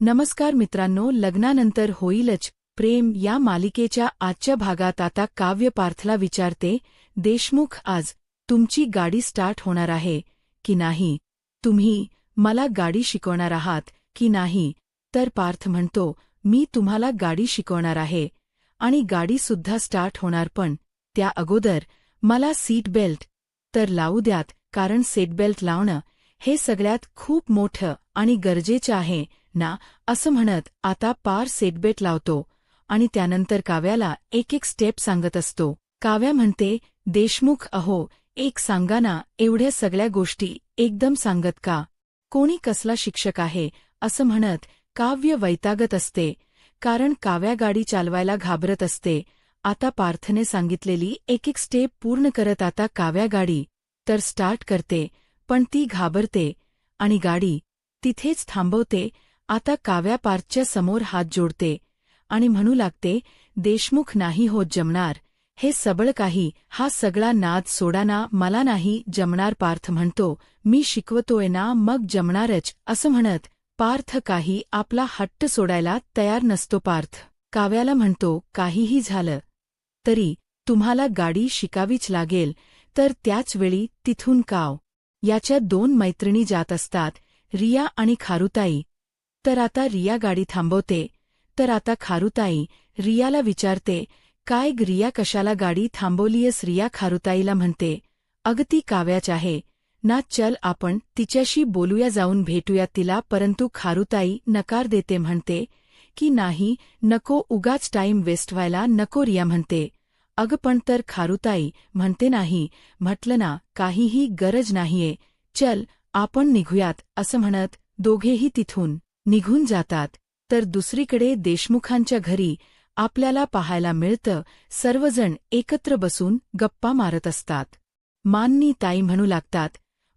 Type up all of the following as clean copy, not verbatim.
नमस्कार मित्रांनो, लग्नानंतर होईलच प्रेम या मालिकेच्या आजच्या भागात आता काव्य पार्थला विचारते, देशमुख आज तुमची गाडी स्टार्ट होणार आहे की नाही? तुम्ही मला गाडी शिकवणार आहात की नाही? तर पार्थ म्हणतो, मी तुम्हाला गाडी शिकवणार आहे आणि गाडीसुद्धा स्टार्ट होणार, पण त्या अगोदर मला सीट बेल्ट तर लावू द्यात, कारण सीटबेल्ट लावणं हे सगळ्यात खूप मोठं आणि गरजेचं आहे ना. असं म्हणत आता पार सीटबेल्ट लावतो आणि त्यानंतर काव्याला एक एक स्टेप सांगत असतो. काव्या म्हणते, देशमुख अहो, एक सांगा ना, एवढ्या सगळ्या गोष्टी एकदम सांगत का? कोणी कसला शिक्षक आहे? असं म्हणत काव्य वैतागत असते, कारण काव्या गाडी चालवायला घाबरत असते. आता पार्थने सांगितलेली एक एक स्टेप पूर्ण करत आता काव्या गाडी तर स्टार्ट करते, पण ती घाबरते आणि गाडी तिथेच थांबवते. आता काव्या पार्थच्या समोर हात जोडते आणि म्हणू लागते, देशमुख नाही होत जमणार, हे सबळ काही, हा सगळा नाद सोडा ना, मला नाही जमणार. पार्थ म्हणतो, मी शिकवतोय ना, मग जमणारच. असं म्हणत पार्थ काही आपला हट्ट सोडायला तयार नसतो. पार्थ काव्याला म्हणतो, काहीही झालं तरी तुम्हाला गाडी शिकावीच लागेल. तर त्याचवेळी तिथून काव याच्या दोन मैत्रिणी जात असतात, रिया आणि खारुताई. तर आता रिया गाडी थांबवते, तर आता खारुताई रियाला विचारते, काय ग रिया, कशाला गाडी थांबवलीयस? रिया खारुताईला म्हणते, अगं ती काव्याच आहे ना, चल आपण तिच्याशी बोलूया, जाऊन भेटूया तिला. परंतु खारुताई नकार देते, म्हणते की नाही, नको, उगाच टाईम वेस्ट व्हायला नको. रिया म्हणते, अगं पण तर खारुताई म्हणते, नाही म्हटलं ना, काहीही गरज नाहीये, चल आपण निघूयात. असं म्हणत दोघेही तिथून निघून जातात. तर दुसरीकडे देशमुखांच्या घरी आपल्याला पाहायला मिळतं, सर्वजण एकत्र बसून गप्पा मारत असतात. माननी ताई म्हणू लागतात,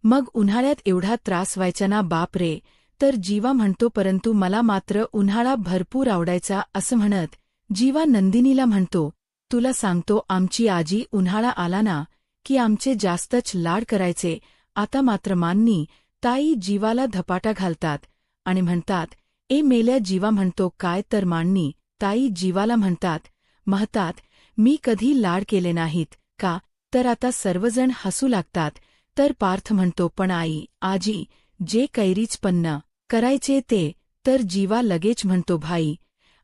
मग उन्हाळ्यात एवढा त्रास व्हायचा ना, बाप रे. तर जीवा म्हणतो, परंतु मला मात्र उन्हाळा भरपूर आवडायचा. असं म्हणत जीवा नंदिनीला म्हणतो, तुला सांगतो, आमची आजी उन्हाळा आला ना की आमचे जास्तच लाड करायचे. आता मात्र माननी ताई जीवाला धपाटा घालतात आणि म्हणतात, ए मेल्या. जीवा म्हणतो, काय? तर माननी ताई जीवाला म्हणतात, मी कधी लाड केले नाहीत का? तर आता सर्वजण हसू लागतात. तर पार्थ म्हणतो, पण आई, आजी जे कैरीच पन्न करायचे ते. तर जीवा लगेच म्हणतो, भाई,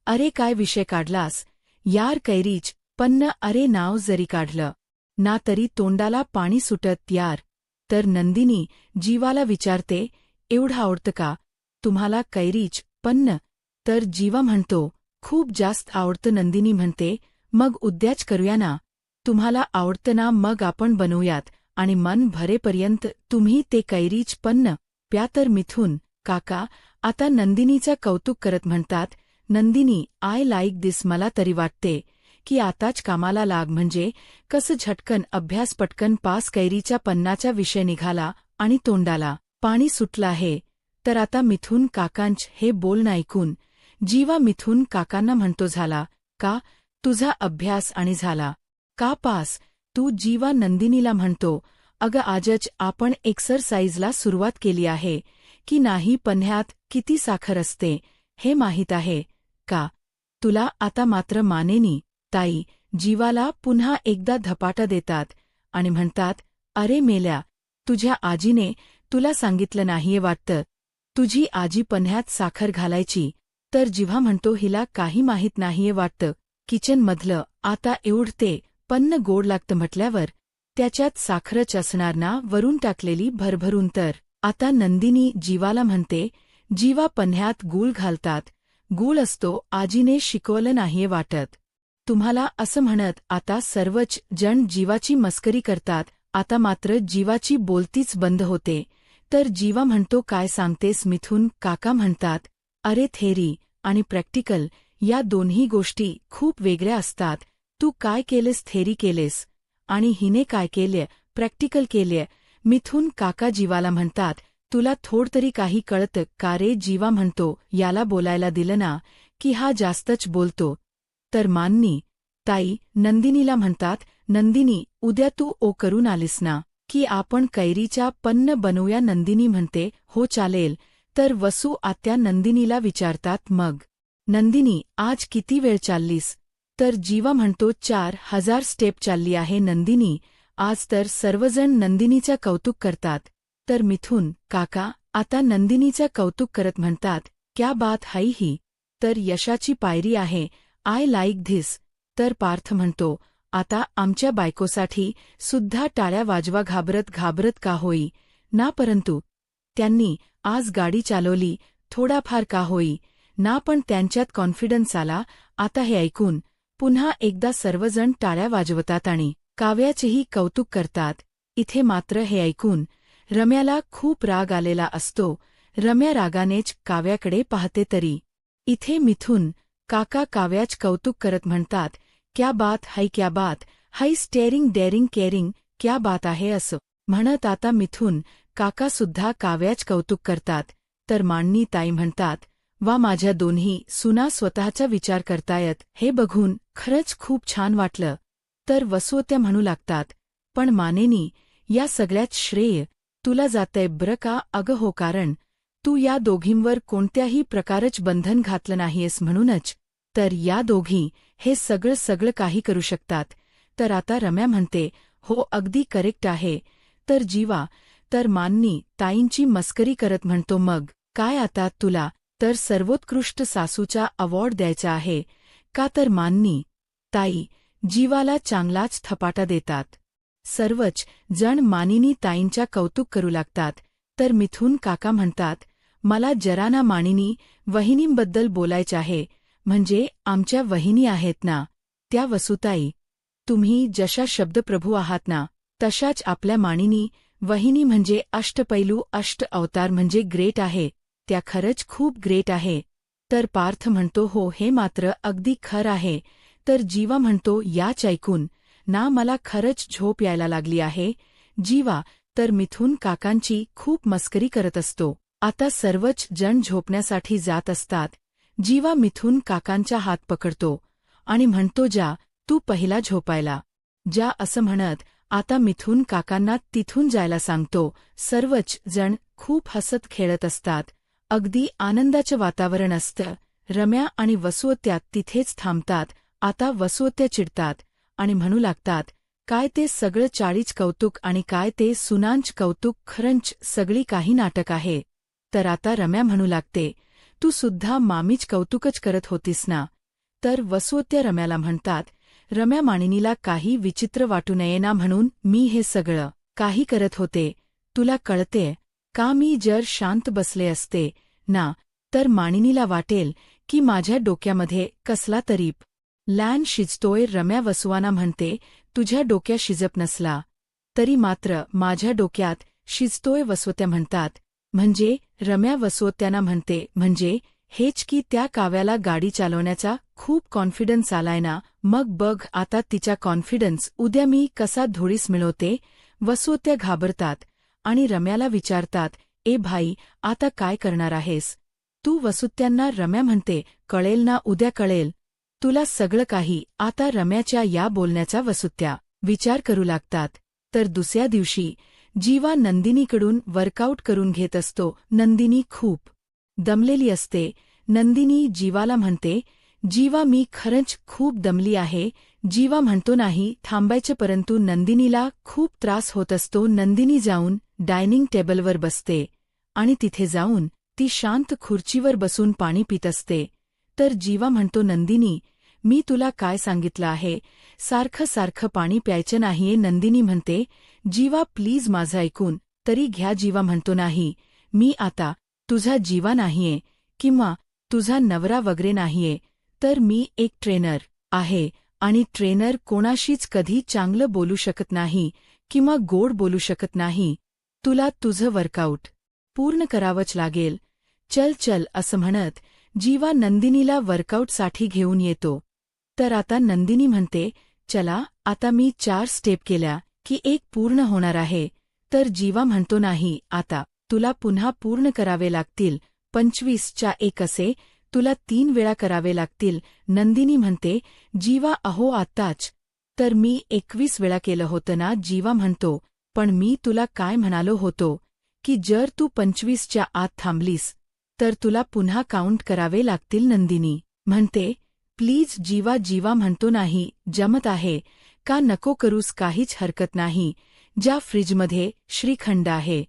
अरे काय विषय काढलास यार, कैरीच पन्न, अरे नाव जरी काढलं ना तरी तोंडाला पाणी सुटत यार. तर नंदिनी जीवाला विचारते, एवढं आवडतं का तुम्हाला कैरीच पन्न? तर जीवा म्हणतो, खूप जास्त आवडतं. नंदिनी म्हणते, मग उद्याच करूया ना, तुम्हाला आवडतं ना, मग आपण बनवूयात आणि मन भरेपर्यंत तुम्ही ते कैरीच पन्न प्या. तर मिथून काका आता नंदिनीचं कौतुक करत म्हणतात, नंदिनी, आय लाईक दिस. मला तरी वाटते की आताच कामाला लाग, म्हणजे कसं झटकन अभ्यास पटकन पास. कैरीच्या पन्नाचा विषय निघाला आणि तोंडाला पाणी सुटलं आहे. तर आता मिथून काकांच हे बोलणं ऐकून जीवा मिथून काकांना म्हणतो, झाला का तुझा अभ्यास आणि झाला का पास तू? जीवा नंदिनीला म्हणतो, अगं आजच आपण एक्सरसाइजला सुरुवात केली आहे की नाही? पन्ह्यात किती साखर असते हे माहीत आहे का तुला? आता मात्र मानेनी ताई जीवाला पुन्हा एकदा धपाटा देतात आणि म्हणतात, अरे मेल्या, तुझ्या आजीने तुला सांगितलं नाहीये वाटतं, तुझी आजी पन्ह्यात साखर घालायची. तर जीवा म्हणतो, हिला काही माहीत नाहीये वाटतं, किचनमधलं आता एवढते पन्न गोड लागतं म्हटल्यावर त्याच्यात साखरच असणार ना, वरून टाकलेली भरभरून. तर आता नंदिनी जीवाला म्हणते, जीवा पन्ह्यात गूळ घालतात, गूळ असतो, आजीने शिकवलं नाहीये वाटत तुम्हाला. असं म्हणत आता सर्वच जण जीवाची मस्करी करतात. आता मात्र जीवाची बोलतीच बंद होते. तर जीवा म्हणतो, काय सांगतेस मिथून? काका म्हणतात, अरे थेरी आणि प्रॅक्टिकल या दोन्ही गोष्टी खूप वेगळ्या असतात. तू काय केलेस? थेरी केलेस आणि हिने काय केले? प्रॅक्टिकल केले. मिथून काका जीवाला म्हणतात, तुला थोड तरी काही कळतं का रे? जीवा म्हणतो, याला बोलायला दिलं ना की हा जास्तच बोलतो. तर माननी ताई नंदिनीला म्हणतात, नंदिनी, उद्या तू करून आलीस ना की आपण कैरीच्या पन्न बनवूया? नंदिनी म्हणते, हो चालेल. तर वसू आत्या नंदिनीला विचारतात मग नंदिनी आज किती वेळ चाललीस तर जीवा म्हणतो 4000 स्टेप चालली आहे नंदिनी आज तर सर्वजण नंदिनीचं कौतुक करतात तर मिथुन काका आता नंदिनीचं कौतुक करत म्हणतात क्या बात है ही तर यशाची पायरी आहे आय लाईक धिस तर पार्थ म्हणतो आता आमच्या बायकोसाठी सुद्धा टाळ्या वाजवा घाबरत घाबरत का होई ना परंतु त्यांनी आज गाडी चालवली थोडाफार का होई ना पण त्यांच्यात कॉन्फिडन्स आला आता हे ऐकून पुन्हा एकदा सर्वजण टाळ्या वाजवतात आणि काव्याचेही कौतुक करतात इथे मात्र हे ऐकून रम्याला खूप राग आलेला असतो रम्या रागानेच काव्याकडे पाहते तरी इथे मिथुन काका काव्याच कौतुक करत म्हणतात क्या बात है स्टेरिंग डेअरिंग केअरिंग क्या बात आहे असं म्हणत आता मिथुन काकासुद्धा काव्याच कौतुक करतात तर मांडणी ताई म्हणतात वा माझ्या दोन्ही सुना स्वतःचा विचार करतायत हे बघून खरंच खूप छान वाटलं तर वसुत्या म्हणू लागतात पण मानेनी या सगळ्यात श्रेय तुला जातंय बरं का अगं हो कारण तू या दोघींवर कोणत्याही प्रकारच बंधन घातलं नाहीयेस म्हणूनच तर या दोघी हे सगळं काही करू शकतात तर आता रम्या म्हणते हो अगदी करेक्ट आहे तर जीवा तर माननी ताईंची मस्करी करत म्हणतो मग काय आता तुला तर सर्वोत्कृष्ट सासूचा अवॉर्ड द्यायचा आहे का तर माननी ताई जीवाला चांगलाच थपाटा देतात सर्वच जण मानिनी ताईंच्या कौतुक करू लागतात तर मिथुन काका म्हणतात मला जरा मानिनी वहिनींबद्दल बोलायचं आहे म्हणजे आमच्या वहिनी आहेत ना त्या वसुताई तुम्ही जशा शब्दप्रभू आहात ना तशाच आपल्या मानिनी वहिनी म्हणजे अष्टपैलू अष्ट अवतार म्हणजे ग्रेट आहे त्या खरंच खूप ग्रेट आहे तर पार्थ म्हणतो हो हे मात्र अगदी खरं आहे तर जीवा म्हणतो याच ऐकून ना मला खरंच झोप यायला लागली आहे जीवा तर मिथुन काकांची खूप मस्करी करत असतो आता सर्वच जण झोपण्यासाठी जात असतात जीवा मिथुन काकांचा हात पकडतो आणि म्हणतो जा तू पहिला झोपायला जा असं म्हणत आता मिथुन काकांना तिथून जायला सांगतो सर्वच जण खूप हसत खेळत असतात अगदी आनंदाचं वातावरण असतं रम्या आणि वसुत्या तिथेच थांबतात आता वसुत्या चिडतात आणि म्हणू लागतात काय ते सगळं चाळीच कौतुक आणि काय ते सुनांच कौतुक खरंच सगळी काही नाटक आहे तर आता रम्या म्हणू लागते तू सुद्धा मामीच कौतुकच करत होतीस ना तर वसुत्या रम्याला म्हणतात रम्या मानिनीला काही विचित्र वाटू नये ना म्हणून मी हे सगळं काही करत होते तुला कळते का मी जर शांत बसले असते ना तर मानिनीला वाटेल की माझ्या डोक्यामध्ये कसला तरी लॅन शिजतोय रम्या वसुवाना म्हणते तुझ्या डोक्यात शिजप नसला तरी मात्र माझ्या डोक्यात शिजतोय वसुत्या म्हणतात म्हणजे रम्या वसुत्यांना म्हणते म्हणजे हेच की त्या काव्याला गाडी चालवण्याचा खूप कॉन्फिडन्स आलाय ना मग बघ आता तिचा कॉन्फिडन्स उद्या मी कसा धुळीस मिळवते वसुत्या घाबरतात आणि रम्याला विचारतात ए भाई आता काय करणार आहेस तू वसुत्यांना रम्या म्हणते कळेल ना उद्या कळेल तुला सगळं काही आता रम्याच्या या बोलण्याचा वसुत्या विचार करू लागतात तर दुसऱ्या दिवशी जीवा नंदिनीकडून वर्कआउट करून घेत असतो नंदिनी खूप दमलेली असते नंदिनी जीवाला म्हणते जीवा मी खरंच खूप दमली आहे जीवा म्हणतो नाही थांबायचे परंतु नंदिनीला खूप त्रास होत असतो नंदिनी जाऊन डायनिंग टेबलवर बसते आणि तिथे जाऊन ती शांत खुर्चीवर बसून पाणी पित असते तर जीवा म्हणतो नंदिनी मी तुला काय सांगितलं आहे सारखं पाणी प्यायचं नाहीये नंदिनी म्हणते जीवा प्लीज माझं ऐकून तरी घ्या जीवा म्हणतो नाही मी आता तुझा जीवा नाहीये किंवा तुझा नवरा वगैरे नाहीये तर मी एक ट्रेनर आहे आणि ट्रेनर कोणाशीच कधी चांगलं बोलू शकत नाही किंवा गोड बोलू शकत नाही तुला तुझं वर्कआउट पूर्ण करावंच लागेल चल असं म्हणत जीवा नंदिनीला वर्कआउटसाठी घेऊन येतो तर आता नंदिनी म्हणते चला आता मी 4 स्टेप केल्या की एक पूर्ण होणार आहे तर जीवा म्हणतो नाही आता तुला पुन्हा पूर्ण करावे लागतील 25च्या 1 असे तुला 3 वेळा करावे लागतील नंदिनी म्हणते जीवा अहो आत्ताच तर मी 21 वेळा केलं होतं ना जीवा म्हणतो पण मी तुला काय म्हणालो होतो की जर तू 25च्या आत थांबलीस तर तुला पुन्हा काउंट करावे लागतील. नंदिनी म्हणते, प्लीज जीवा जीवा म्हणतो नाही जमत आहे का, नको करूस, काहीच हरकत नाही, ज्या फ्रीजमध्ये श्रीखंड आहे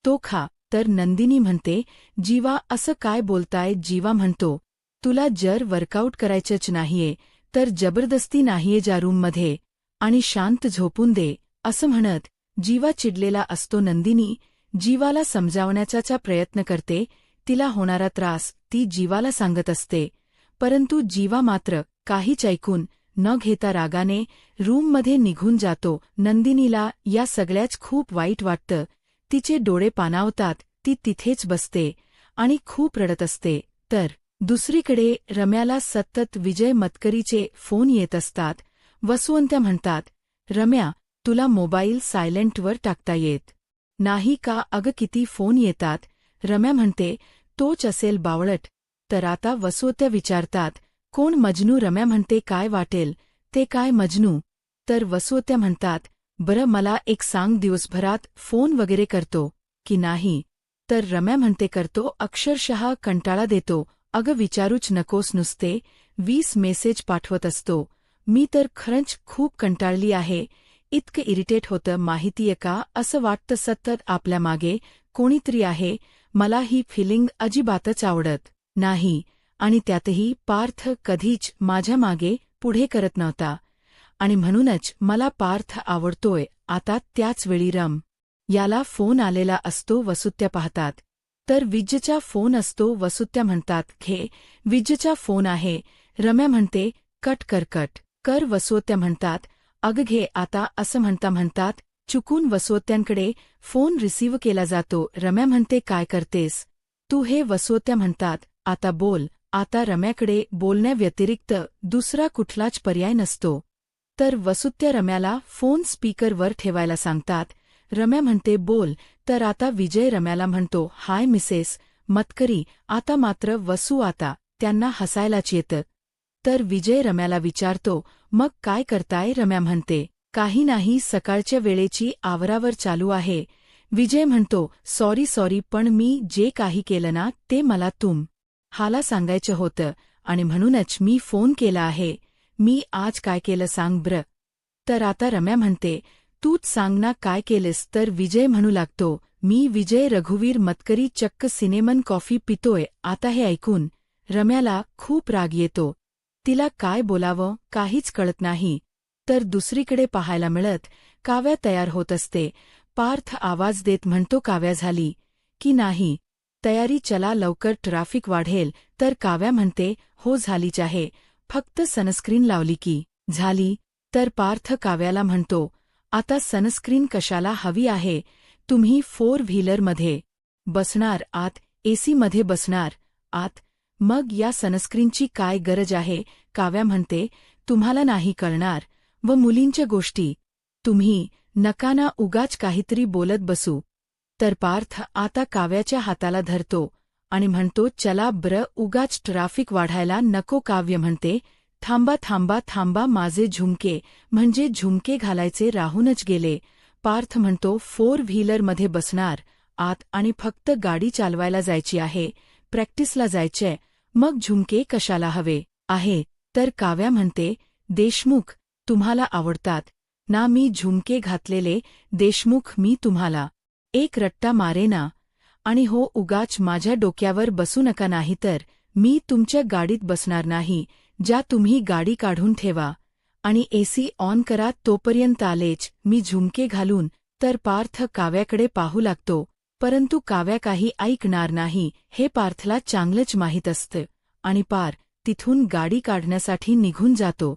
तो खा. तर नंदिनी म्हणते, जीवा असं काय बोलताय. जीवा म्हणतो, तुला जर वर्कआउट करायचंच नाहीये तर जबरदस्ती नाहीये जा रूममध्ये आणि शांत झोपून दे, असं म्हणत जीवा चिडलेला असतो. नंदिनी जीवाला समजावण्याचा प्रयत्न करते. तिला होणारा त्रास ती जीवाला सांगत असते, परंतु जीवा मात्र काहीच ऐकून न घेता रागाने रूममध्ये निघून जातो. नंदिनीला या सगळ्याच खूप वाईट वाटतं. तिचे डोळे पाणावतात. ती तिथेच बसते आणि खूप रडत असते. तर दुसरीकडे रम्याला सतत विजय मतकरीचे फोन येत असतात. वसुंत्या म्हणतात, रम्या, तुला मोबाईल सायलेंटवर टाकता येत नाही का. अगं किती फोन येतात. रम्या म्हणते, तोच असेल बावळट. तर आता वसुंत्या विचारतात, कोण मजनू. रम्या म्हणते, काय वाटेल ते काय मजनू. तर वसुंत्या म्हणतात, बरं मला एक सांग, दिवसभरात फोन वगैरे करतो की नाही. तर रम्या म्हणते, करतो, अक्षरशः कंटाळा देतो. अगं विचारूच नकोस, नुसते 20 मेसेज पाठवत असतो. मी तर खरंच खूप कंटाळली आहे. इतकं इरिटेट होतं माहितीये का. असं वाटतं सतत आपल्या मागे कोणीतरी आहे. मला ही फिलिंग अजिबातच आवडत नाही. आणि त्यातही पार्थ कधीच माझ्या मागे पुढे करत नव्हता आणि म्हणूनच मला पार्थ आवडतोय. आता त्याचवेळी रम याला फोन आलेला असतो. वसुंत्या पाहतात तर विजयचा फोन असतो. वसुंत्या म्हणतात, घे, विजयचा फोन आहे. रम्या म्हणते, कट कर. वसुंत्या म्हणतात, अगं घे आता, असं म्हणतात चुकून वसुंत्यांकडे फोन रिसीव्ह केला जातो. रम्या म्हणते, काय करतेस तू हे. वसुंत्या म्हणतात, आता बोल. आता रम्याकडे बोलण्याव्यतिरिक्त दुसरा कुठलाच पर्याय नसतो. तर वसुंत्या रम्याला फोन स्पीकरवर ठेवायला सांगतात. रम्या म्हणते, बोल. तर आता विजय रम्याला म्हणतो, हाय मिसेस मतकरी. आता मात्र वसू आता त्यांना हसायलाच येतं. तर विजय रम्याला विचारतो, मग काय करताय. रम्या म्हणते, काही नाही, सकाळच्या वेळेची आवरावर चालू आहे. विजय म्हणतो, सॉरी पण मी जे काही केलं ना ते मला हाला सांगायचं होतं आणि म्हणूनच मी फोन केला आहे. मी आज काय केलं सांग ब्र. तर आता रम्या म्हणते, तूच सांग ना काय केलंस. तर विजय म्हणू लागतो, मी विजय रघुवीर मतकरी चक्क सिनेमन कॉफी पितोय. आता हे ऐकून रम्याला खूप राग येतो. तिला काय बोलावं काहीच कळत नाही. तर दुसरीकडे पाहायला मिळत काव्या तयार होत असते. पार्थ आवाज देत म्हणतो, काव्या झाली की नाही तयारी, चला लवकर, ट्रॅफिक वाढेल. तर काव्या म्हणते, हो झालीच आहे, फक्त सनस्क्रीन लावली की झाली. तर पार्थ काव्याला म्हणतो, आता सनस्क्रीन कशाला हवी आहे. तुम्ही 4 व्हीलरमध्ये बसणार आत, एसीमध्ये बसणार आत, मग या सनस्क्रीनची काय गरज आहे. काव्या म्हणते, तुम्हाला नाही कळणार. व मुलींच्या गोष्टी तुम्ही नका ना उगाच काहीतरी बोलत बसू. तर पार्थ आता काव्याच्या हाताला धरतो आणि म्हणतो, चला ब्र, उगाच ट्रॅफिक वाढायला नको. काव्य म्हणते, थांबा माझे झुमके, म्हणजे झुमके घालायचे राहूनच गेले. पार्थ म्हणतो, 4 व्हीलरमध्ये बसणार आत आणि फक्त गाडी चालवायला जायची आहे, प्रॅक्टिसला जायचंय, मग झुमके कशाला हवे आहे. तर काव्या म्हणते, देशमुख तुम्हाला आवडतात ना, मी झुमके घातलेले देशमुख मी तुम्हाला एक रट्टा मारे ना. आणि हो, उगाच माझ्या डोक्यावर बसू नका, नाही तर मी तुमच्या गाडीत बसणार नाही. ज्या तुम्ही गाडी काढून ठेवा आणि एसी ऑन करा, तोपर्यंत आलेच मी झुमके घालून. तर पार्थ काव्याकडे पाहू लागतो, परंतु काव्या काही ऐकणार नाही. हे पार्थला चांगलंच माहीत असतं आणि तिथून गाडी काढण्यासाठी निघून जातो.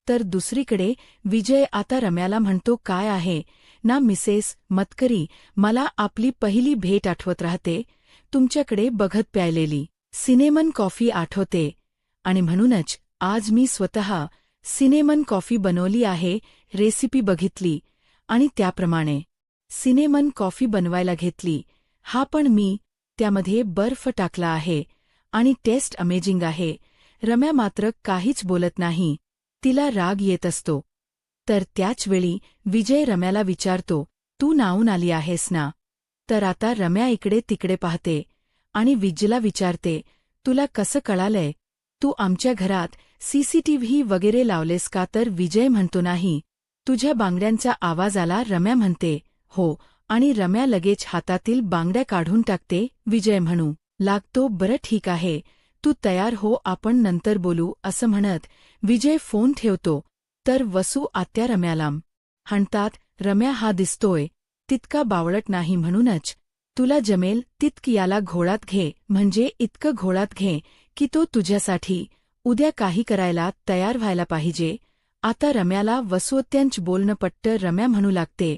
तर दुसरीकडे विजय आता रम्याला म्हणतो, काय आहे ना मिसेस मतकरी, मला आपली पहिली भेट आठवत राहते. तुमच्याकडे बघत प्यायलेली सिनेमन कॉफी आठवते आणि म्हणूनच आज मी स्वतः सिनेमन कॉफी बनवली आहे. रेसिपी बघितली आणि त्याप्रमाणे सिनेमन कॉफी बनवायला घेतली. हा पण मी त्यामध्ये बर्फ टाकला आहे आणि टेस्ट अमेजिंग आहे. रम्या मात्र काहीच बोलत नाही. तिला राग येत असतो. तर त्याचवेळी विजय रम्याला विचारतो, तू नाहून आली आहेस ना. तर आता रम्या इकडे तिकडे पाहते आणि विजयला विचारते, तुला कसं कळालंय? तू आमच्या घरात सीसीटीव्ही वगैरे लावलेस का? तर विजय म्हणतो, नाही. तुझ्या बांगड्यांचा आवाज आला. रम्या म्हणते, हो, आणि रम्या लगेच हातातील बांगड्या काढून टाकते. विजय म्हणू लागतो, बरं ठीक आहे, तू तयार हो, आपण नंतर बोलू, असं म्हणत विजय फोन ठेवतो. तर वसू आत्या रम्याला म्हणतात, रम्या हा दिसतोय तितका बावळट नाही, म्हणूनच तुला जमेल तितक याला घोळात घे, म्हणजे इतकं घोळात घे की तो तुझ्यासाठी उद्या काही करायला तयार व्हायला पाहिजे. आता रम्याला वसुआत्यांच बोलणं पटतं. रम्या म्हणू लागते,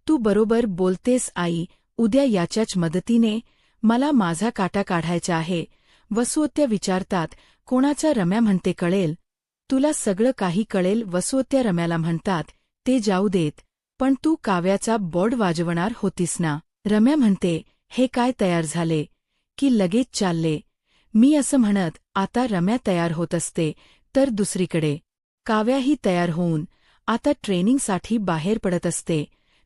तू बरोबर बोलतेस आई, उद्या याच्याच मदतीने मला माझा काटा काढायचा आहे. वसुआत्या विचारतात, कोणाचा? रम्या म्हणते, कळेल, तुला सगळं काही कळेल. वसुआत्या रम्याला म्हणतात, ते जाऊ देत, पण तू काव्याचा बोर्ड वाजवणार होतीस ना? रम्या म्हणते, हे काय तयार झाले की लगेच चालले? मी असं म्हणत आता रम्या तयार होत असते, तर दुसरीकडे काव्याही तयार होऊन आता ट्रेनिंगसाठी बाहेर पडत असते.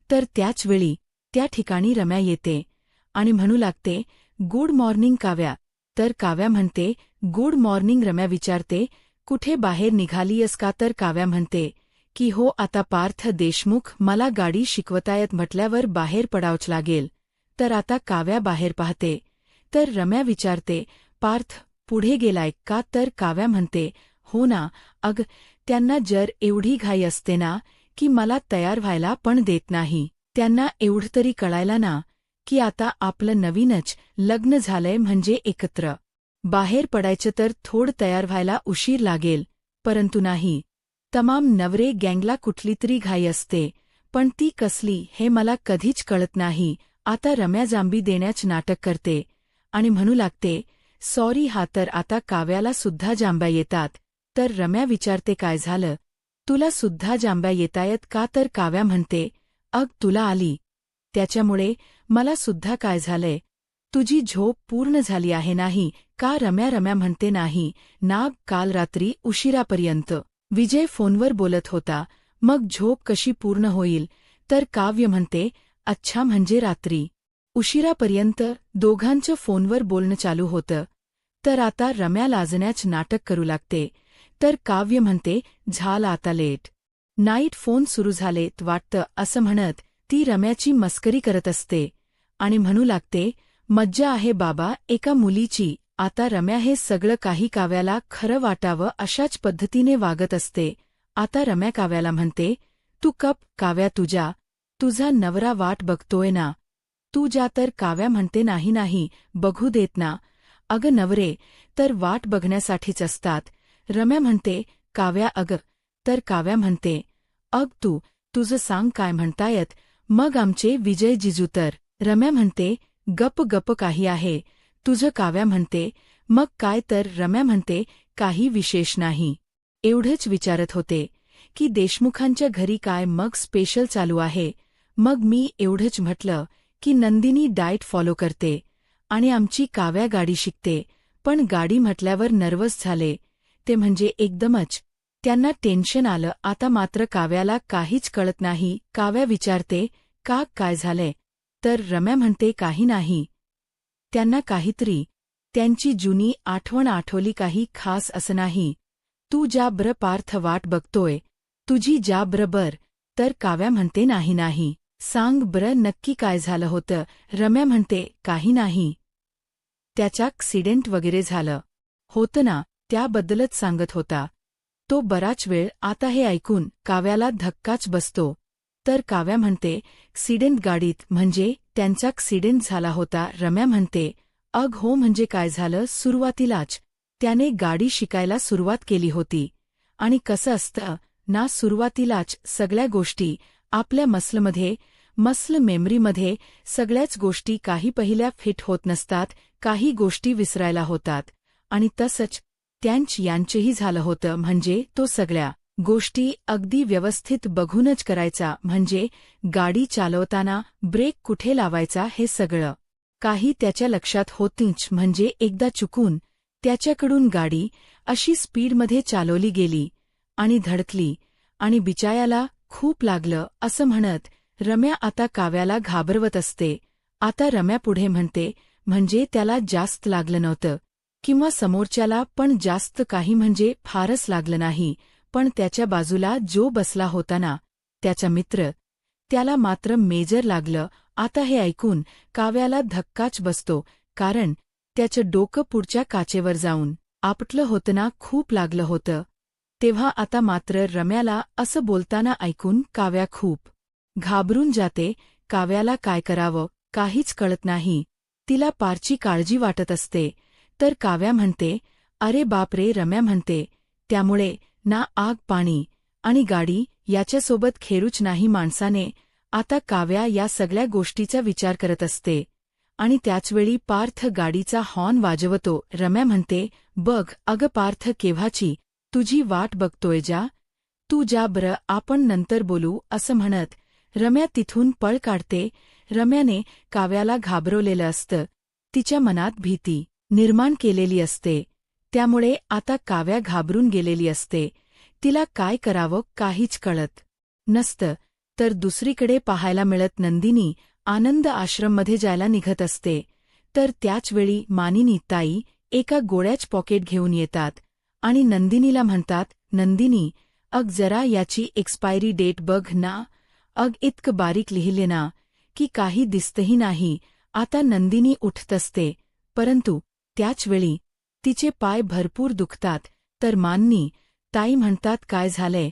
तर त्याचवेळी त्या ठिकाणी रम्या येते आणि म्हणू लागते, गुड मॉर्निंग काव्या. तर काव्या म्हणते, गुड मॉर्निंग. रम्या विचारते, कुठे बाहेर निघालीयस का? तर काव्या म्हणते की हो, आता पार्थ देशमुख मला गाडी शिकवतायत म्हटल्यावर बाहेर पडावंच लागेल. तर आता काव्या बाहेर पाहते. तर रम्या विचारते, पार्थ पुढे गेलाय का? तर काव्या म्हणते, हो ना, अग त्यांना जर एवढी घाई असते ना की मला तयार व्हायला पण देत नाही. त्यांना एवढं तरी कळायला ना की आता आपलं नवीनच लग्न झालंय, म्हणजे एकत्र बाहेर पडायचं, तर थोडं तयार व्हायला उशीर लागेल. परंतु नाही, तमाम नवरे गँगला कुठलीतरी घाई असते, पण ती कसली हे मला कधीच कळत नाही. आता रम्या जांबी देण्याच नाटक करते आणि म्हणू लागते, सॉरी हा. तर आता काव्याला सुद्धा जांब्या येतात. तर रम्या विचारते, काय झालं, तुला सुद्धा जांब्या येतायत का? तर काव्या म्हणते, अग तुला आली त्याच्यामुळे मला सुद्धा काय झालंय, तुझी झोप पूर्ण झाली आहे नाही का? रम्या म्हणते, नाही नाग, काल रात्री उशिरापर्यंत विजय फोनवर बोलत होता, मग झोप कशी पूर्ण होईल? तर काव्य म्हणते, अच्छा, म्हणजे रात्री उशिरापर्यंत दोघांचं फोनवर बोलणं चालू होतं. तर आता रम्या लाजण्याच नाटक करू लागते. तर काव्य म्हणते, झालं आता लेट नाईट, फोन सुरू झालेत वाटतं, असं म्हणत ती रम्याची मस्करी करत असते आणि म्हणू लागते, मज्जा आहे बाबा एका मुलीची. आता रम्या हे सगळं काही काव्याला खरं वाटावं अशाच पद्धतीने वागत असते. आता रम्या काव्याला म्हणते, तू कप काव्या, तुझा नवरा वाट बघतोय ना, तू जा. तर काव्या म्हणते, नाही बघू देत ना. अगं नवरे तर वाट बघण्यासाठीच असतात. रम्या म्हणते, काव्या अगं. तर काव्या म्हणते, तुझं सांग काय म्हणतायत मग आमचे विजय जिजू? तर रम्या म्हणते, गप काही आहे तुझं. काव्या म्हणते, मग काय? तर रम्या म्हणते, काही विशेष नाही, एवढंच विचारत होते की देशमुखांच्या घरी काय मग स्पेशल चालू आहे? मग मी एवढंच म्हटलं की नंदिनी डाएट फॉलो करते आणि आमची काव्या गाडी शिकते. पण गाडी म्हटल्यावर नर्वस झाले ते, म्हणजे एकदमच त्यांना टेन्शन आलं. आता मात्र काव्याला काहीच कळत नाही. काव्या विचारते, का, काय झालंय? तर रम्या म्हणते, काही नाही, त्यांना काहीतरी त्यांची जुनी आठवण आठवली, काही खास असं नाही. तू जा ब्र, पार्थ वाट बघतोय तुझी, जा बर. तर काव्या म्हणते, नाही सांग ब्र, नक्की काय झालं होतं? रम्या म्हणते, काही नाही, त्याचा ॲक्सिडेंट वगैरे झालं होतं ना, त्याबद्दलच सांगत होता तो बराच वेळ. आता हे ऐकून काव्याला धक्काच बसतो. तर काव्या म्हणते, ॲक्सिडेंट गाडीत, म्हणजे त्यांचा ॲक्सिडेंट झाला होता? रम्या म्हणते, अग हो, म्हणजे काय झालं, सुरुवातीलाच त्याने गाडी शिकायला सुरुवात केली होती आणि कसं असतं ना, सुरुवातीलाच सगळ्या गोष्टी आपल्या मसल मेमरीमध्ये सगळ्याच गोष्टी काही पहिल्या फिट होत नसतात, काही गोष्टी विसरायला होतात. आणि तसंच यांचंही झालं होतं, म्हणजे तो सगळ्या गोष्टी अगदी व्यवस्थित बघूनच करायचा, म्हणजे गाडी चालवताना ब्रेक कुठे लावायचा हे सगळं काही त्याच्या लक्षात होतीच. म्हणजे एकदा चुकून त्याच्याकडून गाडी अशी स्पीडमध्ये चालवली गेली आणि धडकली आणि बिचायाला खूप लागलं, असं म्हणत रम्या आता काव्याला घाबरवत असते. आता रम्या पुढे म्हणते, म्हणजे त्याला जास्त लागलं नव्हतं, किंवा समोरच्याला पण जास्त काही म्हणजे फारच लागलं नाही, पण त्याच्या बाजूला जो बसला होता ना, त्याचा मित्र, त्याला मात्र मेजर लागलं. आता हे ऐकून काव्याला धक्काच बसतो, कारण त्याचं डोकं पुढच्या काचेवर जाऊन आपटलं होतं ना, खूप लागलं होतं. तेव्हा आता मात्र रम्याला असं बोलताना ऐकून काव्या खूप घाबरून जाते. काव्याला काय करावं काहीच कळत नाही. तिला पारची काळजी वाटत असते. तर काव्या म्हणते, अरे बापरे. रम्या म्हणते, त्यामुळे ना आग पाणी आणि गाडी याच्यासोबत खेरूच नाही माणसाने. आता काव्या या सगळ्या गोष्टीचा विचार करत असते आणि त्याचवेळी पार्थ गाडीचा हॉर्न वाजवतो. रम्या म्हणते, बघ अगं पार्थ, केव्हाची तुझी वाट बघतोय, जा तू जा बरं, आपण नंतर बोलू. असं म्हणत रम्या तिथून पळ काढते. रम्याने काव्याला घाबरवलेलं असतं, तिच्या मनात भीती निर्माण केलेली असते. त्यामुळे आता काव्या घाबरून गेलेली असते. तिला काय करावं काहीच कळत नसतं. तर दुसरीकडे पाहायला मिळत नंदिनी आनंद आश्रममध्ये जायला निघत असते. तर त्याचवेळी मानिनी ताई एका गोळ्याच पॉकेट घेऊन येतात आणि नंदिनीला म्हणतात, नंदिनी अग जरा याची एक्सपायरी डेट बघ ना. अग इतकं बारीक लिहिले ना की काही दिसतही नाही. आता नंदिनी उठत असते, परंतु त्याचवेळी तिचे पाय भरपूर दुखतात. तर मानिनी ताई म्हणतात, काय झालंय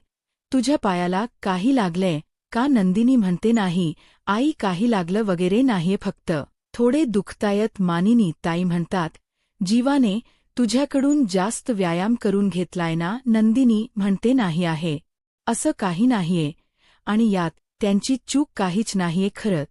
तुझ्या पायाला, काही लागलंय का? नंदिनी म्हणते, नाही आई, काही लागलं वगैरे नाहीये, फक्त थोडे दुखतायत. मानिनी ताई म्हणतात, जीवाने तुझ्याकडून जास्त व्यायाम करून घेतलाय ना? नंदिनी म्हणते, नाही आहे, असं काही नाहीये आणि यात त्यांची चूक काहीच नाहीये खरं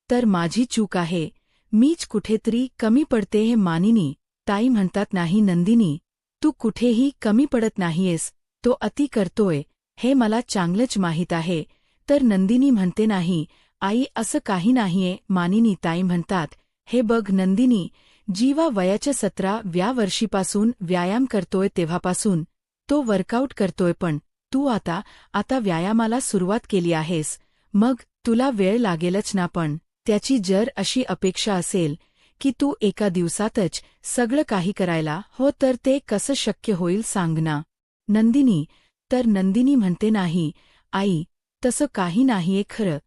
तर माझी चूक आहे, मीच कुठेतरी कमी पडते. हे मानिनी ताई म्हणतात, नाही नंदिनी, तू कुठेही कमी पडत नाहीयेस, तो अति करतोय हे मला चांगलंच माहीत आहे. तर नंदिनी म्हणते, नाही आई, असं काही नाहीये. मानिनी ताई म्हणतात, हे बघ नंदिनी, जीवा वयाच्या 17व्या वर्षीपासून व्यायाम करतोय, तेव्हापासून तो वर्कआउट करतोय. पण तू आता व्यायामाला सुरुवात केली आहेस, मग तुला वेळ लागेलच ना. पण त्याची जर अशी अपेक्षा असेल की तू एका दिवसातच सगळं काही करायला हो, तर ते कसं शक्य होईल सांग ना. नंदिनी तर नंदिनी म्हणते, नाही आई, तसं काही नाहीये खरं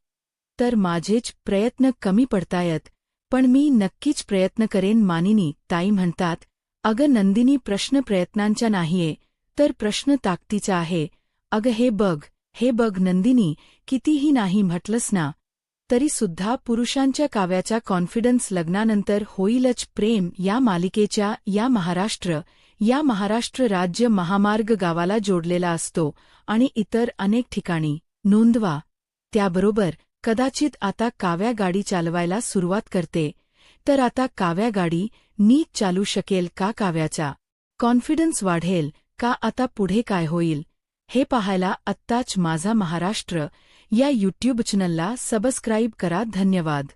तर माझेच प्रयत्न कमी पडतायत, पण मी नक्कीच प्रयत्न करेन. मानिनी ताई म्हणतात, अगं नंदिनी, प्रश्न प्रयत्नांचा नाहीये, तर प्रश्न ताकदीचा आहे. अगं हे बघ नंदिनी, कितीही नाही म्हटलंस ना तरी सुद्धा पुरुषांच्या काव्याचा कॉन्फिडन्स लग्नानंतर होईलच. प्रेम या मालिकेच्या या महाराष्ट्र राज्य महामार्ग गावाला जोडलेला असतो आणि इतर अनेक ठिकाणी नोंदवा. त्याबरोबर कदाचित आता काव्या गाडी चालवायला सुरुवात करते. तर आता काव्या गाडी नीट चालू शकेल का? काव्याचा कॉन्फिडन्स वाढेल का? आता पुढे काय होईल हे पाहायला आत्ताच माझा महाराष्ट्र या यूट्यूब चॅनलला सबस्क्राईब करा. धन्यवाद.